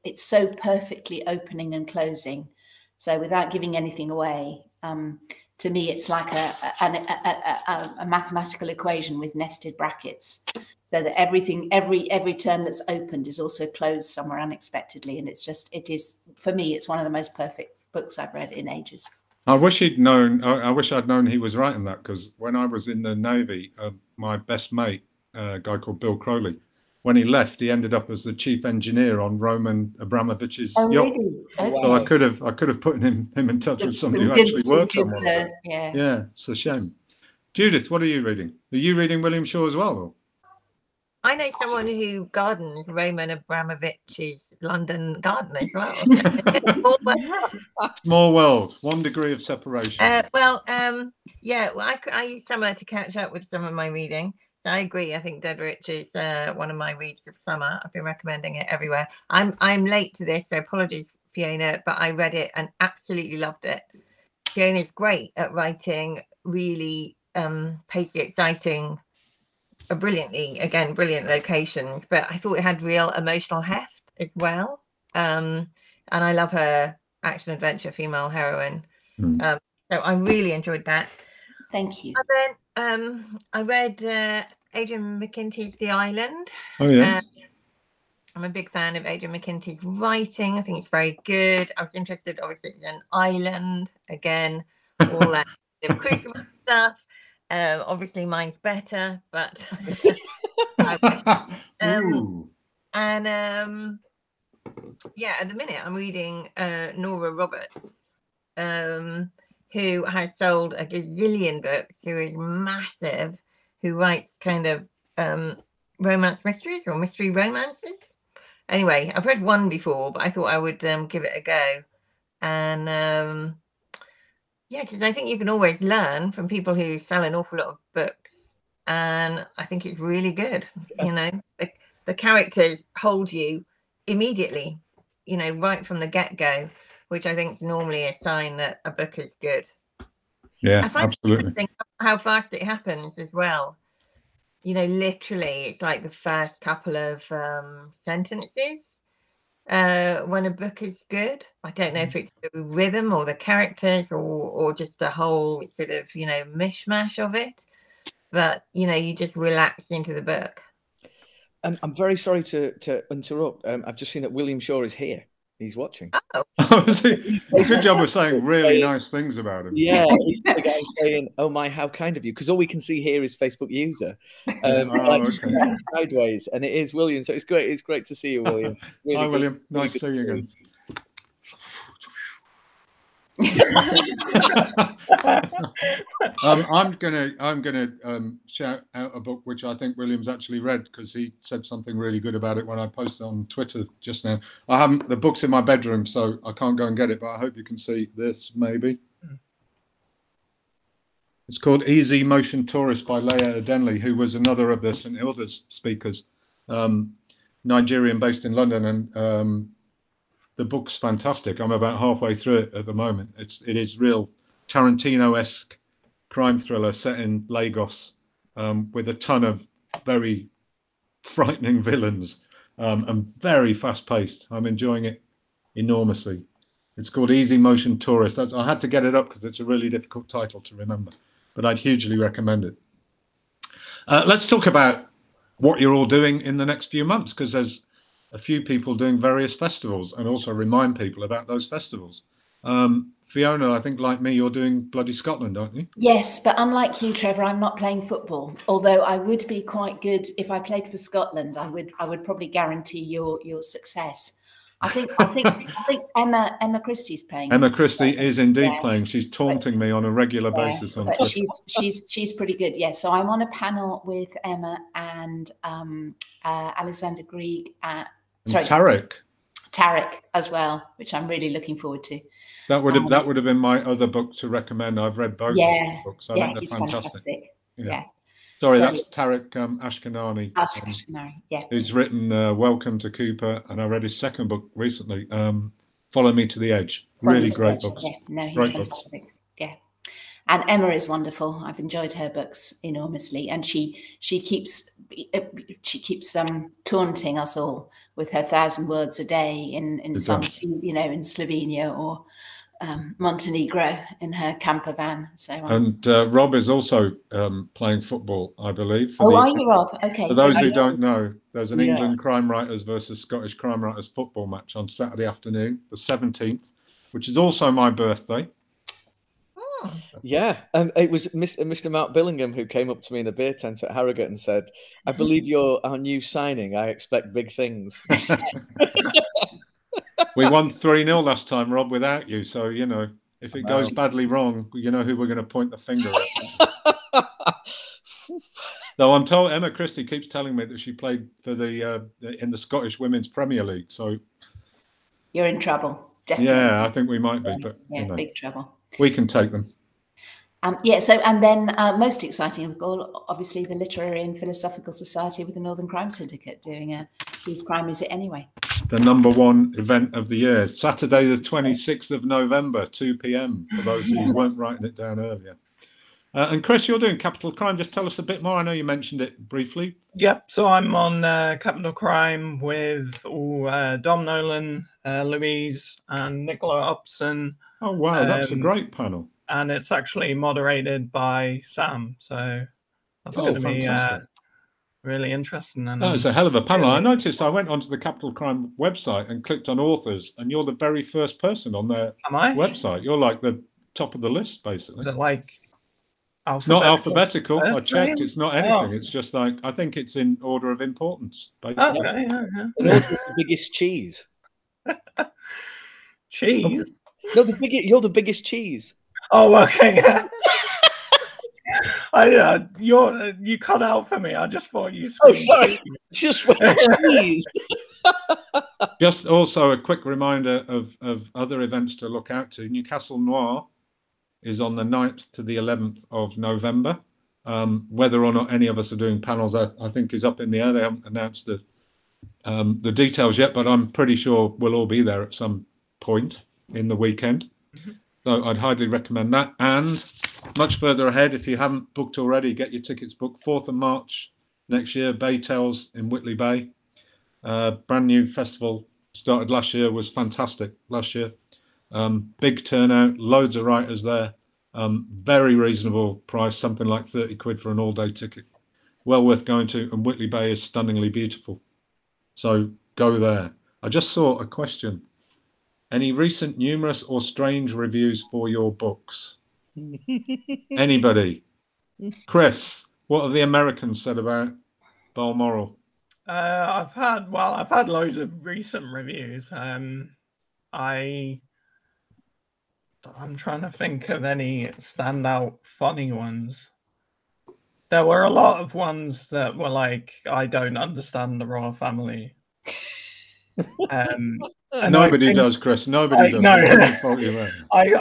it's so perfectly opening and closing. So without giving anything away, to me it's like a mathematical equation with nested brackets. So that every term that's opened is also closed somewhere unexpectedly, and it is for me, it's one of the most perfect books I've read in ages. I wish he'd known. I wish I'd known he was writing that, because when I was in the Navy, my best mate, a guy called Bill Crowley, when he left, he ended up as the chief engineer on Roman Abramovich's yacht. Really? Okay. So I could have put him in touch with somebody who actually worked on one of them. Yeah, it's a shame. Judith, what are you reading? Are you reading William Shaw as well? Or? I know someone who gardens Roman Abramovich's London garden as well. Small world, 1 degree of separation. Yeah. Well, I use summer to catch up with some of my reading. So I agree. I think Dead Rich is one of my reads of summer. I've been recommending it everywhere. I'm late to this, so apologies, Fiona, but I read it and absolutely loved it. Fiona's great at writing really pacey, exciting, brilliant locations, but I thought it had real emotional heft as well. And I love her action adventure female heroine. So I really enjoyed that. Thank you. And then I read Adrian McKinty's The Island. Oh yeah. I'm a big fan of Adrian McKinty's writing. I think it's very good. I was interested, obviously, it's an island again, all that crucible stuff. Obviously mine's better, but yeah, at the minute I'm reading Nora Roberts, who has sold a gazillion books, who is massive, who writes kind of romance mysteries or mystery romances. Anyway, I've read one before, but I thought I would give it a go. And yeah, because I think you can always learn from people who sell an awful lot of books, and I think it's really good. You know, the characters hold you immediately, you know, right from the get-go, which I think is normally a sign that a book is good. Yeah, absolutely. How fast it happens as well. You know, literally, it's like the first couple of sentences when a book is good. I don't know if it's the rhythm or the characters or just the whole sort of, you know, mishmash of it. But, you know, you just relax into the book. I'm very sorry to interrupt. I've just seen that William Shaw is here. He's watching. Oh. Good job of saying really nice things about him. Yeah, he's the guy saying, "Oh my, how kind of you," because all we can see here is Facebook user. Just sideways, and it is William. So it's great. It's great to see you, William. Really Hi, William. Nice to see you again. I'm gonna shout out a book which I think William's actually read, because he said something really good about it when I posted on Twitter just now. The book's in my bedroom, so I can't go and get it, but I hope you can see this maybe. It's called Easy Motion Tourist by Leah Edenley, who was another of the St Hilda's speakers, Nigerian based in London, and the book's fantastic. I'm about halfway through it at the moment. It is real Tarantino-esque crime thriller set in Lagos, with a ton of very frightening villains, and very fast-paced. I'm enjoying it enormously. It's called Easy Motion Tourist. I had to get it up because it's a really difficult title to remember, but I'd hugely recommend it. Let's talk about what you're all doing in the next few months, because there's a few people doing various festivals, and also remind people about those festivals. Fiona, I think like me, you're doing Bloody Scotland, aren't you? Yes, but unlike you, Trevor, I'm not playing football. Although I would be quite good if I played for Scotland. I would probably guarantee your success. I think Emma Christie's playing. Emma Christie is indeed Yeah. playing. She's taunting me on a regular basis on but Twitter. she's pretty good. Yeah. So I'm on a panel with Emma and Alexander Grieg And Tarek. as well, which I'm really looking forward to. That would have been my other book to recommend. I've read both books. I think they're he's fantastic. Yeah. Sorry, So- that's Tarek Ashkenani. Ashkenani, yeah. Who's written Welcome to Cooper, and I read his second book recently, Follow Me to the Edge. Really great books. Yeah, no, he's Great fantastic. Books. Yeah. And Emma is wonderful. I've enjoyed her books enormously, and she keeps taunting us all with her 1,000 words a day in some, in Slovenia or Montenegro in her camper van. So and Rob is also playing football, I believe. Are you, Rob? Okay. For those who don't know, there's an England Crime Writers versus Scottish Crime Writers football match on Saturday afternoon, the 17th, which is also my birthday. Yeah, it was Mr. Mark Billingham who came up to me in a beer tent at Harrogate and said, "I believe you're our new signing. I expect big things." We won 3-0 last time, Rob, without you. So, if it goes badly wrong, you know who we're going to point the finger at. Though I'm told Emma Christie keeps telling me that she played for in the Scottish Women's Premier League. So you're in trouble, definitely. Yeah, I think we might be, but big trouble. We can take them. So and then most exciting of all, obviously, the Literary and Philosophical Society with the Northern Crime Syndicate doing a Whose Crime Is It Anyway? The #1 event of the year, Saturday the 26th of November, 2 p.m. for those who weren't writing it down earlier. And Chris, you're doing Capital Crime. Just tell us a bit more. I know you mentioned it briefly. Yep. So I'm on Capital Crime with Dom Nolan, Louise, and Nicola Upson. Oh wow, that's a great panel. And it's actually moderated by Sam, so that's going to be really interesting. And that is a hell of a panel. I noticed I went onto the Capital Crime website and clicked on authors, and you're the very first person on their website. You're like the top of the list, basically. Is it like alphabetical? It's not alphabetical. I checked. It's not anything. It's just like, I think it's in order of importance. Basically. Okay, The biggest cheese. Cheese? No, you're the biggest cheese. Oh, okay. You cut out for me. I just thought you. Oh, sorry. Just cheese. Just also a quick reminder of other events to look out to. Newcastle Noir is on the 9th to the 11th of November. Whether or not any of us are doing panels, I think is up in the air. They haven't announced the details yet, but I'm pretty sure we'll all be there at some point in the weekend. So I'd highly recommend that. And much further ahead, if you haven't booked already, get your tickets booked. 4th of March next year, Bay Tales in Whitley Bay. Brand new festival, started last year, was fantastic last year. Big turnout, loads of writers there. Very reasonable price, something like 30 quid for an all-day ticket. Well worth going to, and Whitley Bay is stunningly beautiful. So go there. I just saw a question. Any recent numerous or strange reviews for your books? Anybody? Chris, what have the Americans said about Balmoral? I've had loads of recent reviews. I'm trying to think of any standout funny ones. There were a lot of ones that were like, I don't understand the royal family. Nobody does, Chris. Nobody does. No,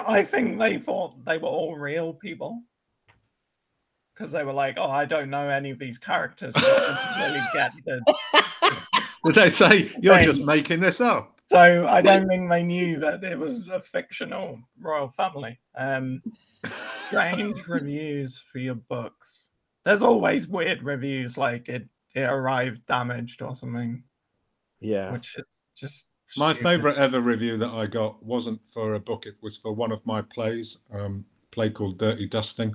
I think they thought they were all real people. Because they were like, oh, I don't know any of these characters. So I didn't really get Did they say, you're just making this up? So I don't think they knew that it was a fictional royal family. Strange reviews for your books. There's always weird reviews, like it arrived damaged or something. Yeah. Which is just my stupid. favorite ever review that I got wasn't for a book. It was for one of my plays, play called Dirty Dusting,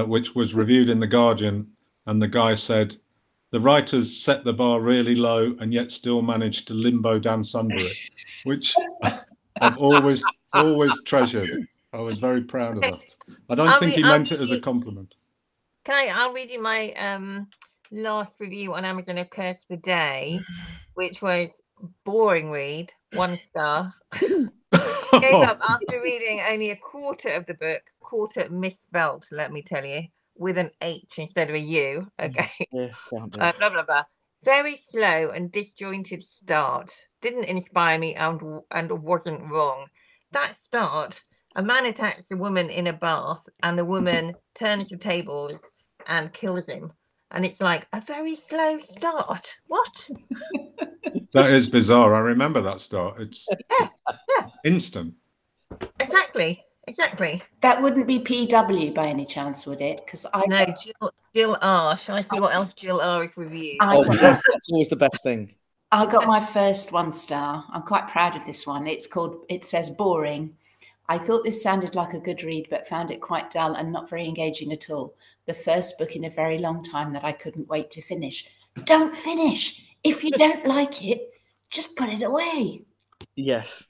which was reviewed in The Guardian. And the guy said, the writers set the bar really low and yet still managed to limbo dance under it, which I've always treasured. I was very proud of that. I don't think he meant it as a compliment. I'll read you my last review on Amazon of Curse of the Day, which was boring read, 1 star. Gave up after reading only a quarter of the book. Quarter misspelt, let me tell you, with an H instead of a U. Okay. Yeah, can't do. Blah blah blah. Very slow and disjointed start. Didn't inspire me and wasn't wrong. That start, a man attacks a woman in a bath and the woman turns the tables and kills him. And it's like a very slow start. What? That is bizarre. I remember that start. It's instant. Exactly. That wouldn't be PW by any chance, would it? Because No, Jill R. Shall I see what else Jill R is reviewed? That's always the best thing. I got my first 1 star. I'm quite proud of this one. It says boring. I thought this sounded like a good read, but found it quite dull and not very engaging at all. The first book in a very long time that I couldn't wait to finish. Don't finish. If you don't like it, just put it away. Yes.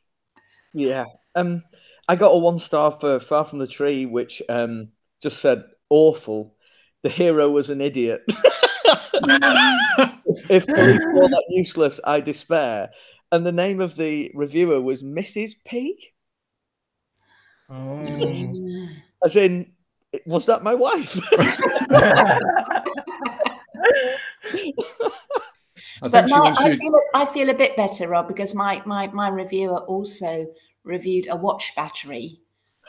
Yeah. I got a 1 star for Far From the Tree, which just said awful. The hero was an idiot. If police call that useless, I despair. And the name of the reviewer was Mrs. P. Oh. As in, was that my wife? I feel a bit better, Rob, because my reviewer also reviewed a watch battery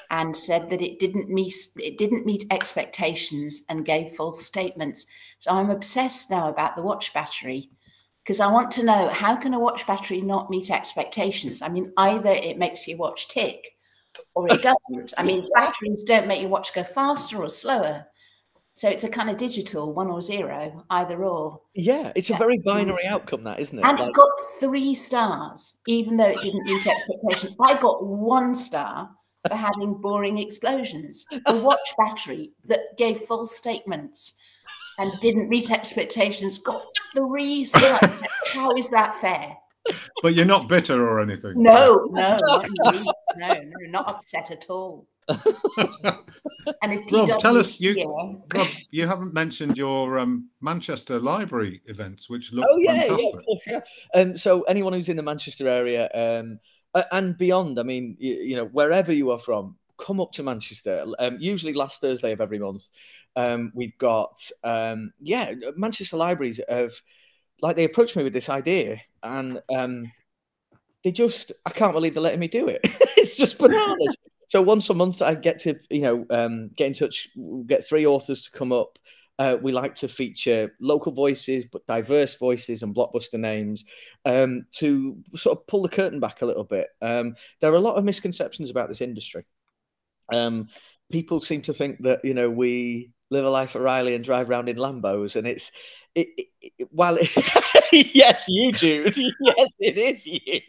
and said that it didn't meet expectations and gave false statements. So I'm obsessed now about the watch battery because I want to know, how can a watch battery not meet expectations? I mean, either it makes your watch tick or it doesn't. I mean, batteries don't make your watch go faster or slower. So it's a kind of digital 1 or 0, either or. Yeah, it's a very binary outcome, that, isn't it? And it got 3 stars, even though it didn't meet expectations. I got 1 star for having boring explosions. The watch battery that gave false statements and didn't meet expectations got 3 stars. How is that fair? But you're not bitter or anything. No, not upset at all. And if Rob, tell us, Rob, you haven't mentioned your Manchester Library events, which look fantastic. Yeah, of course, yeah. So anyone who's in the Manchester area and beyond, I mean, you know, wherever you are from, come up to Manchester. Usually last Thursday of every month, we've got Manchester Libraries they approached me with this idea, and I can't believe they're letting me do it. It's just bananas. So once a month, I get to, get in touch, get 3 authors to come up. We like to feature local voices, but diverse voices and blockbuster names to sort of pull the curtain back a little bit. There are a lot of misconceptions about this industry. People seem to think that, we live a life at Riley and drive around in Lambos, and yes, you, Jude. Yes, it is you.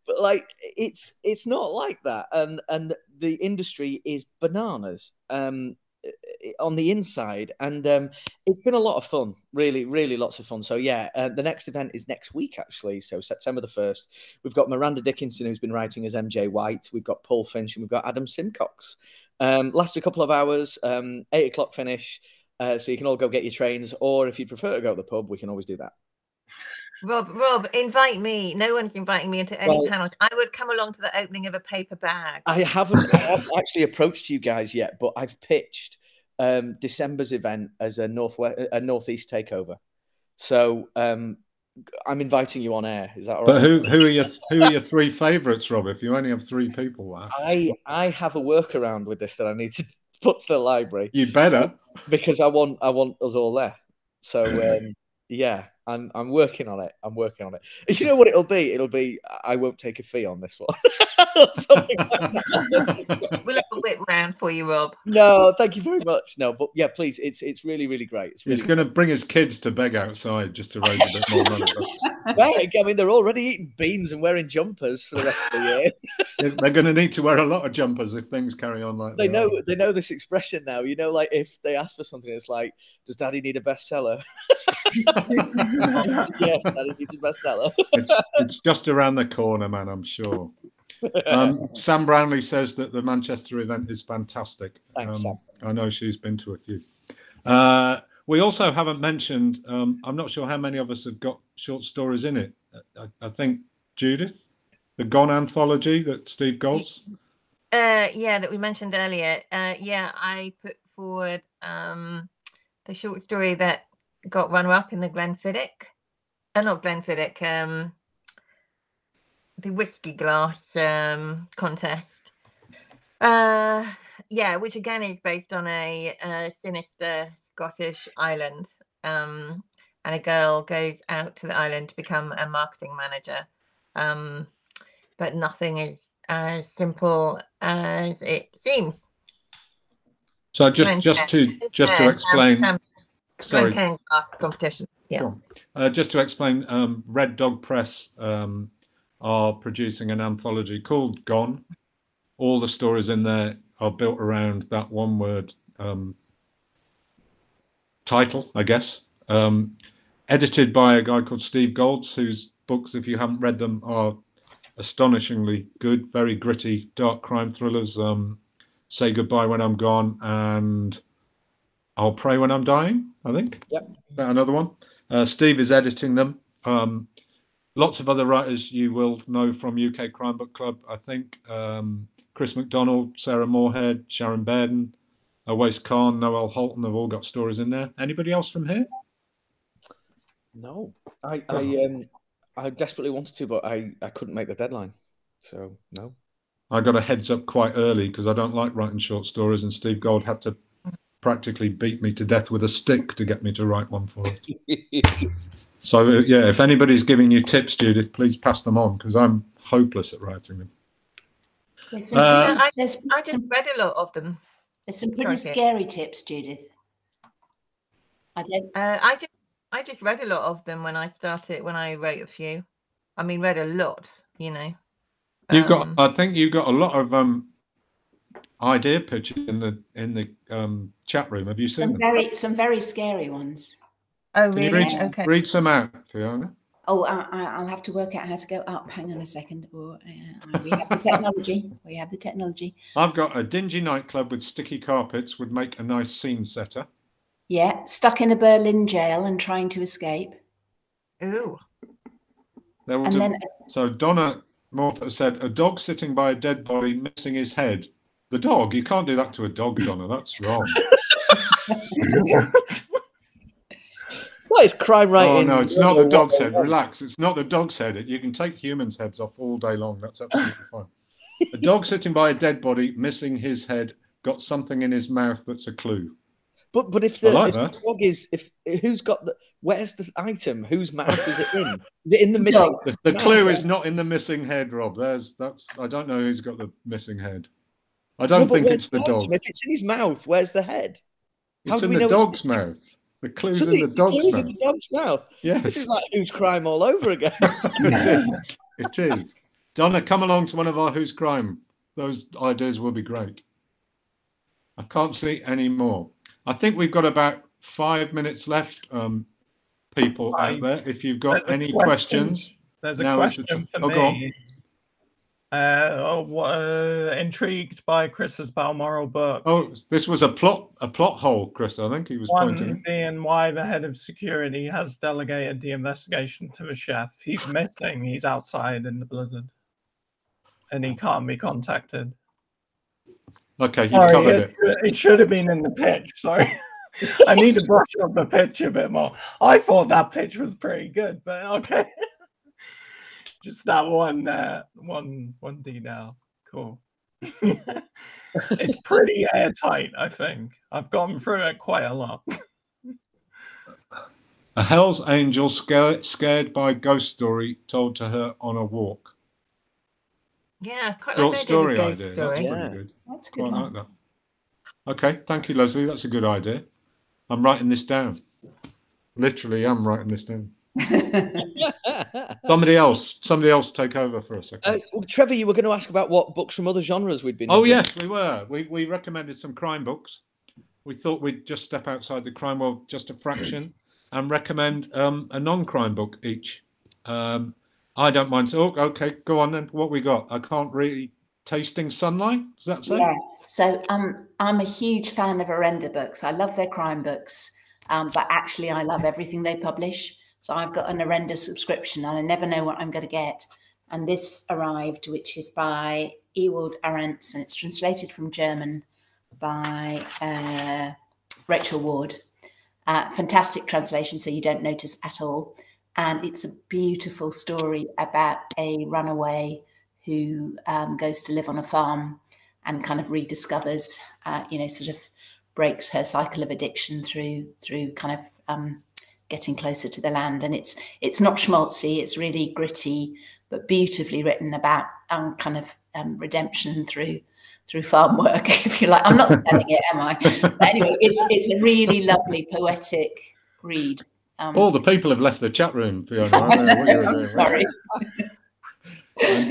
But it's not like that, and the industry is bananas on the inside, and it's been a lot of fun. Really, really lots of fun. So the next event is next week, actually. So September the 1st. We've got Miranda Dickinson, who's been writing as MJ White. We've got Paul Finch, and we've got Adam Simcox. Lasts a couple of hours. 8:00 finish. So you can all go get your trains, or if you prefer to go to the pub, we can always do that. Rob, invite me. No one's inviting me into any panels. I would come along to the opening of a paper bag. I haven't actually approached you guys yet, but I've pitched December's event as a northeast takeover. So I'm inviting you on air. Is that all right? But who are your 3 favourites, Rob? If you only have 3 people, wow. I have a workaround with this that I need to put to the library. You better, because I want us all there. So I'm working on it. You know what it'll be? It'll be I won't take a fee on this one. Something like that. We'll have a whip round for you, Rob. No, thank you very much. No, but yeah, please. It's really, really great. He's going to bring his kids to beg outside just to raise a bit more money. Beg? I mean, they're already eating beans and wearing jumpers for the rest of the year. They're going to need to wear a lot of jumpers if things carry on like that. They know this expression now. Like if they ask for something, it's like, does Daddy need a bestseller? Yes, Daddy needs a bestseller. It's just around the corner, man, I'm sure. Sam Brownlee says that the Manchester event is fantastic. Thanks, Sam. I know she's been to a few. We also haven't mentioned, I'm not sure how many of us have got short stories in it. I think Judith? The Gone anthology that Steve Gold's? Yeah, that we mentioned earlier. Yeah, I put forward the short story that got runner-up in the Glenfiddich. Not Glenfiddich, the whiskey glass contest. Yeah, which again is based on a sinister Scottish island. And a girl goes out to the island to become a marketing manager. But nothing is as simple as it seems. So just to explain, sorry, glass competition. Yeah. Just to explain, Red Dog Press are producing an anthology called Gone. All the stories in there are built around that one word title, I guess. Edited by a guy called Steve Golds, whose books, if you haven't read them, are astonishingly good, very gritty, dark crime thrillers. Say Goodbye When I'm Gone and I'll Pray When I'm Dying, I think. Yep. That another one. Steve is editing them. Lots of other writers you will know from UK Crime Book Club, I think. Chris MacDonald, Sarah Moorhead, Sharon Bairden, Awais Khan, Noel Holton have all got stories in there. Anybody else from here? No. I desperately wanted to, but I couldn't make the deadline. So, no. I got a heads up quite early because I don't like writing short stories, and Steve Gold had to practically beat me to death with a stick to get me to write one for it. So, yeah, if anybody's giving you tips, Judith, please pass them on because I'm hopeless at writing them. I just read a lot of them. There's some pretty scary tips, Judith. I just read a lot of them when I wrote a few. I mean, read a lot, you know. I think you got a lot of idea pitches in the chat room. Have you seen them? Some very scary ones. Oh, really? Okay. Read some out, Fiona. Oh, I'll have to work out how to go up. Hang on a second. We have the technology. We have the technology. I've got a dingy nightclub with sticky carpets would make a nice scene setter. Yeah, stuck in a Berlin jail and trying to escape. Ooh. So Donna Morpher said, a dog sitting by a dead body missing his head. The dog? You can't do that to a dog, Donna. That's wrong. What is crime writing? Oh, no, it's not the dog's head. Relax. It's not the dog's head. You can take humans' heads off all day long. That's absolutely fine. A dog sitting by a dead body, missing his head, got something in his mouth that's a clue. But if the dog is, who's got where's the item? Whose mouth is it in? Is it in the missing? The clue is not in the missing head, Rob. I don't know who's got the missing head. I don't think it's the dog. If it's in his mouth, where's the head? It's in the dog's mouth. The clue's in the dog's mouth. Yes. This is like Who's Crime all over again. It is. Donna, come along to one of our Who's Crime. Those ideas will be great. I can't see any more. I think we've got about 5 minutes left, people out there. If you've got any questions. There's a question for me. Intrigued by Chris's Balmoral book. Oh, this was a plot hole, Chris. I think he was pointing. Being why the head of security has delegated the investigation to the chef. He's missing. He's outside in the blizzard, and he can't be contacted. Okay, you've covered it. It should have been in the pitch. Sorry, I need to brush up the pitch a bit more. I thought that pitch was pretty good, but okay. Just that one detail. Cool. It's pretty airtight, I think. I've gone through it quite a lot. A Hell's Angel scared by ghost story told to her on a walk. Yeah, quite short like story idea. That's pretty good. That's a good quite one. like that. Okay, thank you, Leslie. That's a good idea. I'm writing this down. Literally, I'm writing this down. Somebody else take over for a second. Trevor, you were going to ask about what books from other genres we'd been. Yes, we were. We recommended some crime books. We thought we'd just step outside the crime world just a fraction and recommend a non-crime book each. I don't mind. So, okay, go on then. What we got? I can't really. Tasting Sunlight. Does that say? Yeah. So I'm a huge fan of Arenda books. I love their crime books, but actually I love everything they publish. So I've got an Arenda subscription and I never know what I'm going to get. And this arrived, which is by Ewald Arendts, and it's translated from German by Rachel Ward. Fantastic translation, so you don't notice at all. And it's a beautiful story about a runaway who goes to live on a farm and kind of rediscovers, sort of breaks her cycle of addiction through kind of getting closer to the land. And it's not schmaltzy, it's really gritty, but beautifully written about kind of redemption through farm work, if you like. I'm not selling it, am I? But anyway, it's a really lovely poetic read. All the people have left the chat room, Fiona. I don't know what you were doing. Sorry.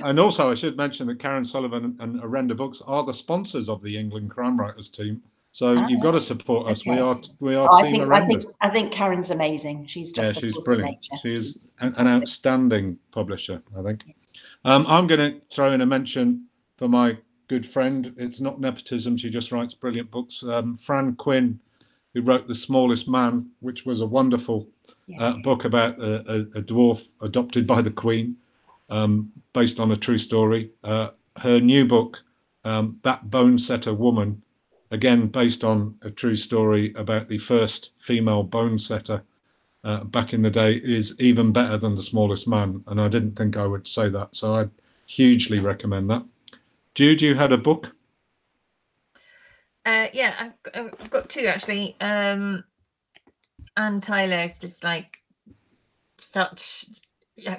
And also, I should mention that Karen Sullivan and Arenda Books are the sponsors of the England Crime Writers team. So you've got to support us. Okay. We are Team Arenda. I think Karen's amazing. She's just a force of nature. She is an outstanding publisher, I think. I'm going to throw in a mention for my good friend. It's not nepotism. She just writes brilliant books. Fran Quinn, who wrote The Smallest Man, which was a wonderful book about a dwarf adopted by the Queen, based on a true story. Her new book, That Bone Setter Woman, again based on a true story about the first female bone setter back in the day, is even better than The Smallest Man. And I didn't think I would say that, so I'd hugely recommend that. Jude, you had a book? Yeah, I've got two actually. Anne Tyler is just like such,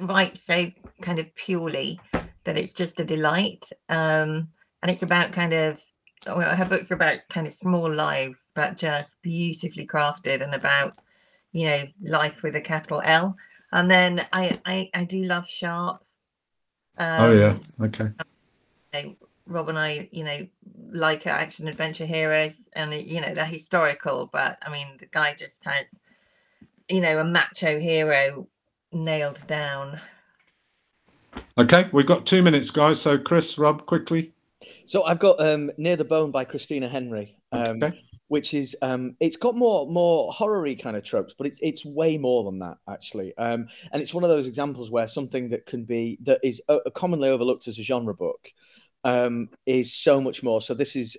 writes so kind of purely that it's just a delight. And it's about kind of, her books are about kind of small lives, but just beautifully crafted, and about, life with a capital L. And then I do love Sharp. Oh yeah, okay. Rob and I, like action adventure heroes, and they're historical, but I mean the guy just has, a macho hero nailed down. Okay, we've got 2 minutes, guys. So Chris, Rob, quickly. So I've got Near the Bone by Christina Henry, which is it's got more horror-y kind of tropes, but it's way more than that actually. And it's one of those examples where something that is commonly overlooked as a genre book is so much more. So this is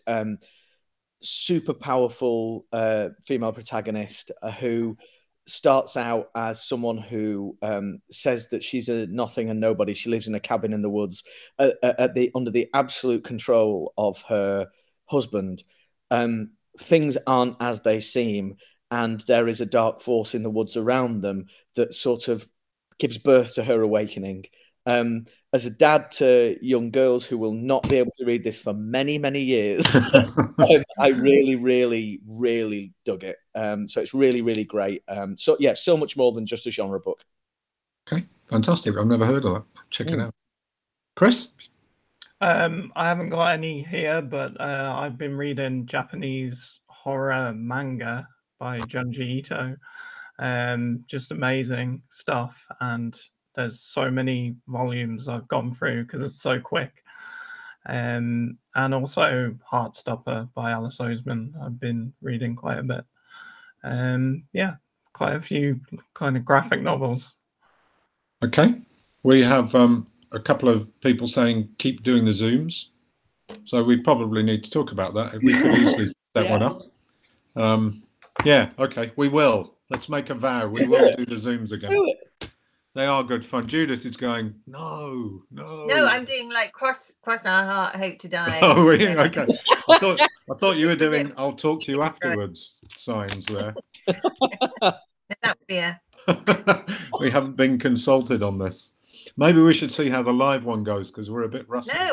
super powerful female protagonist who starts out as someone who says that she's a nothing and nobody. She lives in a cabin in the woods under the absolute control of her husband. Things aren't as they seem, and there is a dark force in the woods around them that sort of gives birth to her awakening. As a dad to young girls who will not be able to read this for many, many years, I really, really, really dug it. So it's really, really great. So yeah, so much more than just a genre book. Okay, fantastic. I've never heard of that. Check it out. Chris? I haven't got any here, but I've been reading Japanese horror manga by Junji Ito. Just amazing stuff, and there's so many volumes I've gone through because it's so quick. And also Heartstopper by Alice Oseman, I've been reading quite a bit. Yeah, quite a few kind of graphic novels. Okay, we have a couple of people saying keep doing the Zooms, so we probably need to talk about that. We could easily set one up. Yeah, okay, we will. Let's make a vow. We will do the Zooms again. They are good fun. Judith is going, no. No, I'm doing like cross our heart, hope to die. Oh, really? Okay. I thought you were doing I'll talk to you afterwards signs there. That would be We haven't been consulted on this. Maybe we should see how the live one goes, because we're a bit rusty. No,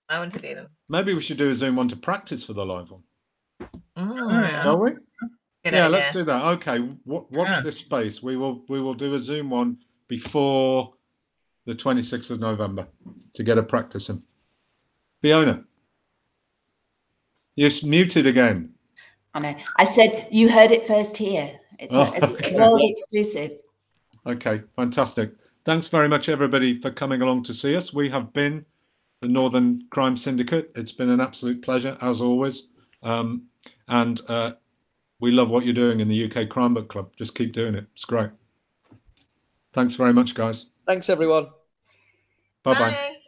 I want to do them. Maybe we should do a Zoom one to practice for the live one. Shall we? Let's do that. Okay, watch this space. We will do a Zoom one before the 26th of November to get a practice in. Fiona, you're muted again. I know. I said you heard it first here. It's world exclusive. Okay, fantastic. Thanks very much, everybody, for coming along to see us. We have been the Northern Crime Syndicate. It's been an absolute pleasure, as always. And we love what you're doing in the UK Crime Book Club. Just keep doing it. It's great. Thanks very much, guys. Thanks, everyone. Bye-bye. Bye.